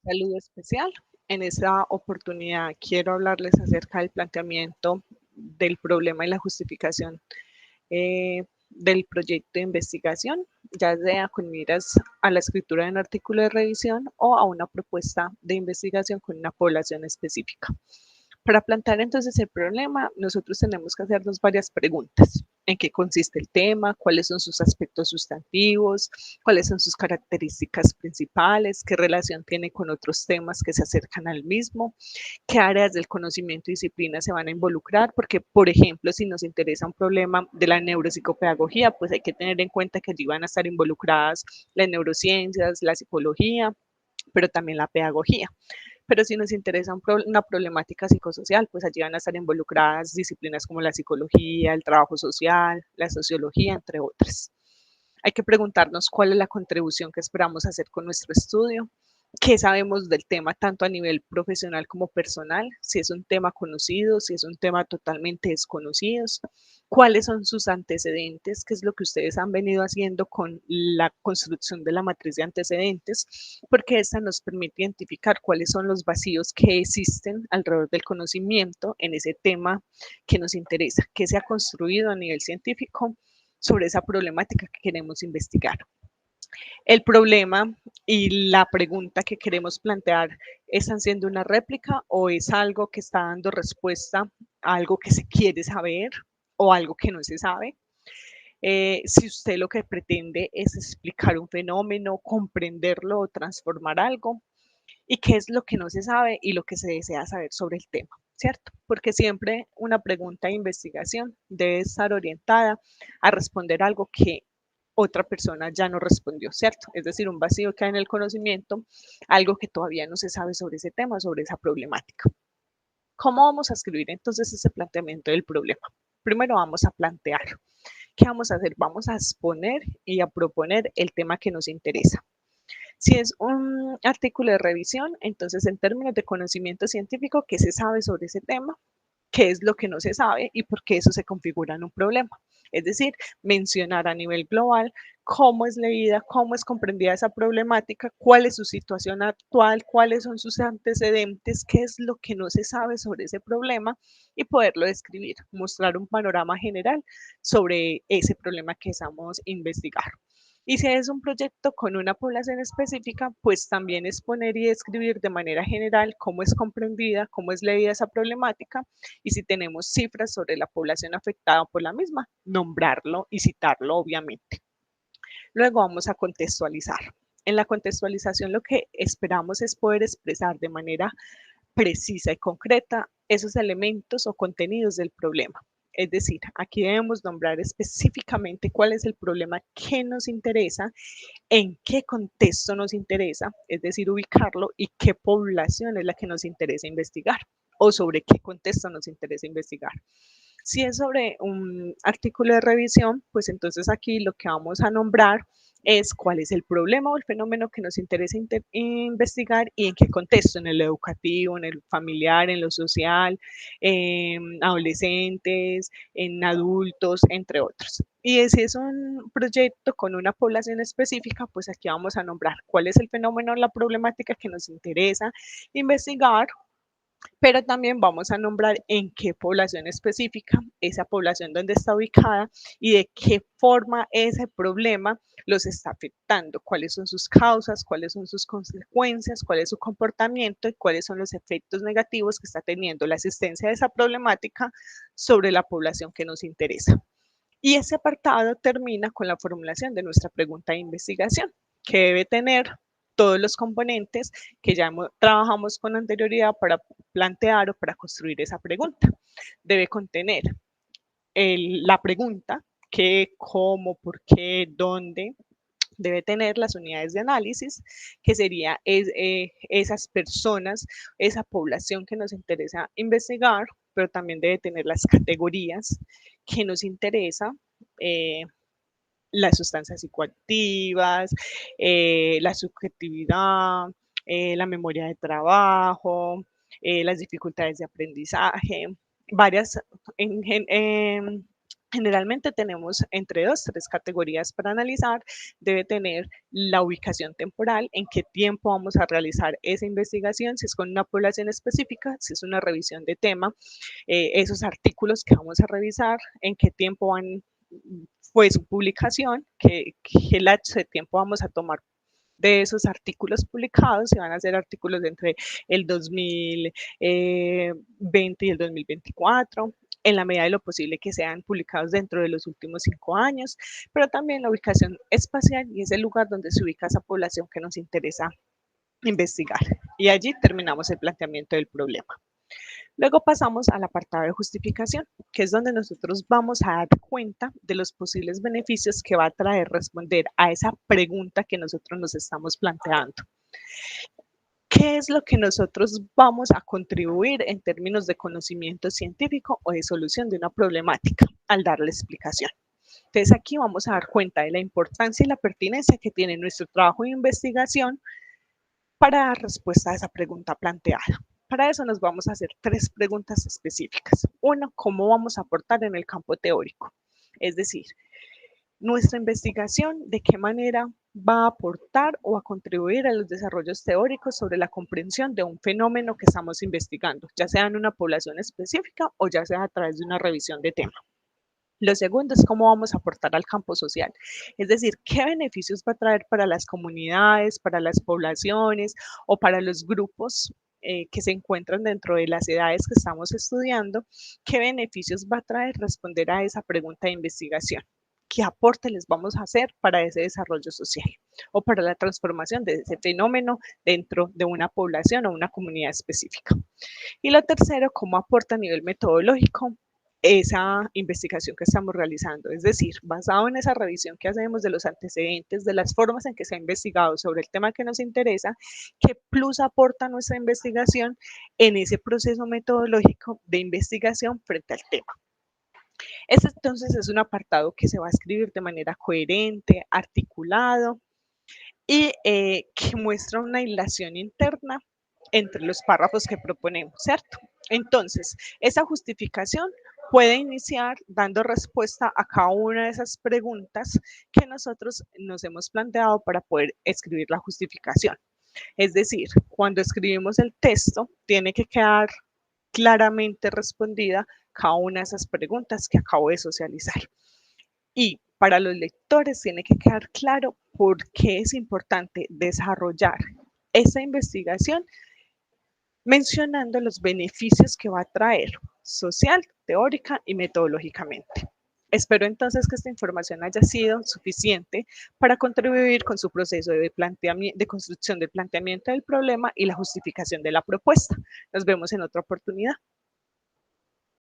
Saludo especial. En esta oportunidad quiero hablarles acerca del planteamiento del problema y la justificación del proyecto de investigación, ya sea con miras a la escritura de un artículo de revisión o a una propuesta de investigación con una población específica. Para plantear entonces el problema, nosotros tenemos que hacernos varias preguntas. ¿En qué consiste el tema? ¿Cuáles son sus aspectos sustantivos? ¿Cuáles son sus características principales? ¿Qué relación tiene con otros temas que se acercan al mismo? ¿Qué áreas del conocimiento y disciplina se van a involucrar? Porque, por ejemplo, si nos interesa un problema de la neuropsicopedagogía, pues hay que tener en cuenta que allí van a estar involucradas las neurociencias, la psicología, pero también la pedagogía. Pero si nos interesa una problemática psicosocial, pues allí van a estar involucradas disciplinas como la psicología, el trabajo social, la sociología, entre otras. Hay que preguntarnos cuál es la contribución que esperamos hacer con nuestro estudio, qué sabemos del tema tanto a nivel profesional como personal, si es un tema conocido, si es un tema totalmente desconocido, cuáles son sus antecedentes, qué es lo que ustedes han venido haciendo con la construcción de la matriz de antecedentes, porque esta nos permite identificar cuáles son los vacíos que existen alrededor del conocimiento en ese tema que nos interesa, qué se ha construido a nivel científico sobre esa problemática que queremos investigar. El problema y la pregunta que queremos plantear, ¿están siendo una réplica o es algo que está dando respuesta a algo que se quiere saber o algo que no se sabe? Si usted lo que pretende es explicar un fenómeno, comprenderlo o transformar algo, y qué es lo que no se sabe y lo que se desea saber sobre el tema, ¿cierto? Porque siempre una pregunta de investigación debe estar orientada a responder algo que otra persona ya no respondió, ¿cierto? Es decir, un vacío que hay en el conocimiento, algo que todavía no se sabe sobre ese tema, sobre esa problemática. ¿Cómo vamos a escribir entonces ese planteamiento del problema? Primero vamos a plantear. ¿Qué vamos a hacer? Vamos a exponer y a proponer el tema que nos interesa. Si es un artículo de revisión, entonces en términos de conocimiento científico, ¿qué se sabe sobre ese tema? ¿Qué es lo que no se sabe y por qué eso se configura en un problema? Es decir, mencionar a nivel global cómo es leída, cómo es comprendida esa problemática, cuál es su situación actual, cuáles son sus antecedentes, qué es lo que no se sabe sobre ese problema y poderlo describir, mostrar un panorama general sobre ese problema que estamos investigando. Y si es un proyecto con una población específica, pues también exponer y describir de manera general cómo es comprendida, cómo es leída esa problemática y si tenemos cifras sobre la población afectada por la misma, nombrarlo y citarlo obviamente. Luego vamos a contextualizar. En la contextualización lo que esperamos es poder expresar de manera precisa y concreta esos elementos o contenidos del problema. Es decir, aquí debemos nombrar específicamente cuál es el problema que nos interesa, en qué contexto nos interesa, es decir, ubicarlo y qué población es la que nos interesa investigar o sobre qué contexto nos interesa investigar. Si es sobre un artículo de revisión, pues entonces aquí lo que vamos a nombrar es cuál es el problema o el fenómeno que nos interesa investigar y en qué contexto, en el educativo, en el familiar, en lo social, en adolescentes, en adultos, entre otros. Y si es un proyecto con una población específica, pues aquí vamos a nombrar cuál es el fenómeno, la problemática que nos interesa investigar, pero también vamos a nombrar en qué población específica, esa población donde está ubicada y de qué forma ese problema los está afectando, cuáles son sus causas, cuáles son sus consecuencias, cuál es su comportamiento y cuáles son los efectos negativos que está teniendo la existencia de esa problemática sobre la población que nos interesa. Y ese apartado termina con la formulación de nuestra pregunta de investigación, que debe tener todos los componentes que ya trabajamos con anterioridad para plantear o para construir esa pregunta. Debe contener la pregunta, qué, cómo, por qué, dónde. Debe tener las unidades de análisis, que sería esas personas, esa población que nos interesa investigar, pero también debe tener las categorías que nos interesa, eh, las sustancias psicoactivas, la subjetividad, la memoria de trabajo, las dificultades de aprendizaje, varias en Generalmente tenemos entre 2, 3 categorías para analizar. Debe tener la ubicación temporal, en qué tiempo vamos a realizar esa investigación, si es con una población específica, si es una revisión de tema, esos artículos que vamos a revisar, en qué tiempo fue su publicación, qué lapso de tiempo vamos a tomar de esos artículos publicados, si van a ser artículos entre el 2020 y el 2024, en la medida de lo posible que sean publicados dentro de los últimos 5 años, pero también la ubicación espacial y es el lugar donde se ubica esa población que nos interesa investigar. Y allí terminamos el planteamiento del problema. Luego pasamos al apartado de justificación, que es donde nosotros vamos a dar cuenta de los posibles beneficios que va a traer responder a esa pregunta que nosotros nos estamos planteando. ¿Qué es lo que nosotros vamos a contribuir en términos de conocimiento científico o de solución de una problemática al dar la explicación? Entonces aquí vamos a dar cuenta de la importancia y la pertinencia que tiene nuestro trabajo de investigación para dar respuesta a esa pregunta planteada. Para eso nos vamos a hacer 3 preguntas específicas. Uno, ¿cómo vamos a aportar en el campo teórico? Es decir, nuestra investigación, ¿de qué manera va a aportar o a contribuir a los desarrollos teóricos sobre la comprensión de un fenómeno que estamos investigando, ya sea en una población específica o ya sea a través de una revisión de tema? Lo segundo es cómo vamos a aportar al campo social, es decir, qué beneficios va a traer para las comunidades, para las poblaciones o para los grupos que se encuentran dentro de las edades que estamos estudiando, qué beneficios va a traer responder a esa pregunta de investigación, qué aporte les vamos a hacer para ese desarrollo social o para la transformación de ese fenómeno dentro de una población o una comunidad específica. Y lo tercero, cómo aporta a nivel metodológico esa investigación que estamos realizando. Es decir, basado en esa revisión que hacemos de los antecedentes, de las formas en que se ha investigado sobre el tema que nos interesa, qué plus aporta nuestra investigación en ese proceso metodológico de investigación frente al tema. Este entonces es un apartado que se va a escribir de manera coherente, articulado y que muestra una hilación interna entre los párrafos que proponemos, ¿cierto? Entonces, esa justificación puede iniciar dando respuesta a cada una de esas preguntas que nosotros nos hemos planteado para poder escribir la justificación. Es decir, cuando escribimos el texto, tiene que quedar claramente respondida cada una de esas preguntas que acabo de socializar. Y para los lectores tiene que quedar claro por qué es importante desarrollar esa investigación mencionando los beneficios que va a traer social, teórica y metodológicamente. Espero entonces que esta información haya sido suficiente para contribuir con su proceso de construcción del planteamiento del problema y la justificación de la propuesta. Nos vemos en otra oportunidad.